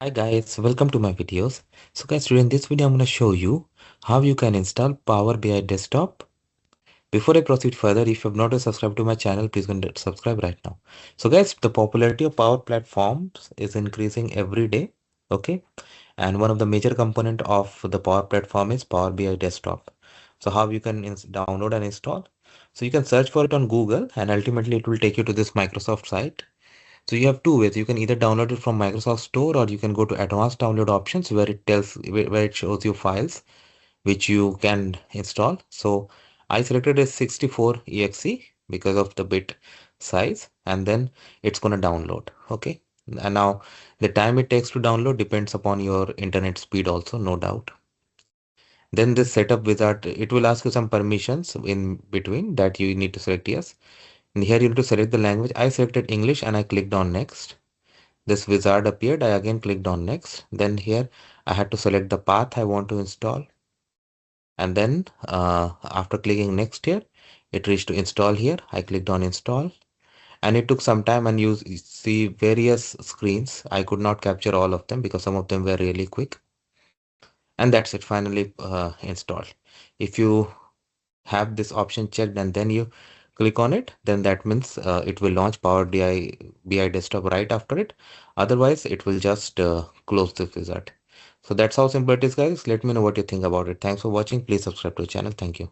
Hi guys, welcome to my videos. So guys, today in this video I'm going to show you how you can install Power BI Desktop. Before I proceed further, if you have not subscribed to my channel, please go and subscribe right now. So guys, the popularity of Power Platforms is increasing every day. Okay, and one of the major component of the Power Platform is Power BI Desktop. So how you can download and install? So you can search for it on Google and ultimately it will take you to this Microsoft site. So you have two ways. You can either download it from Microsoft Store or you can go to advanced download options where it tells where it shows you files which you can install. So I selected a 64 exe because of the bit size and then it's going to download. Okay. And now the time it takes to download depends upon your internet speed also, no doubt. Then this setup wizard, it will ask you some permissions in between that you need to select yes. And here you need to select the language. I selected English and I clicked on next. This wizard appeared. I again clicked on next. Then here I had to select the path I want to install. And then after clicking next here, it reached to install here. I clicked on install and it took some time and you see various screens. I could not capture all of them because some of them were really quick. And that's it, finally installed. If you have this option checked and then you click on it, then that means it will launch Power BI desktop right after it. Otherwise, it will just close the wizard. So that's how simple it is, guys. Let me know what you think about it. Thanks for watching. Please subscribe to the channel. Thank you.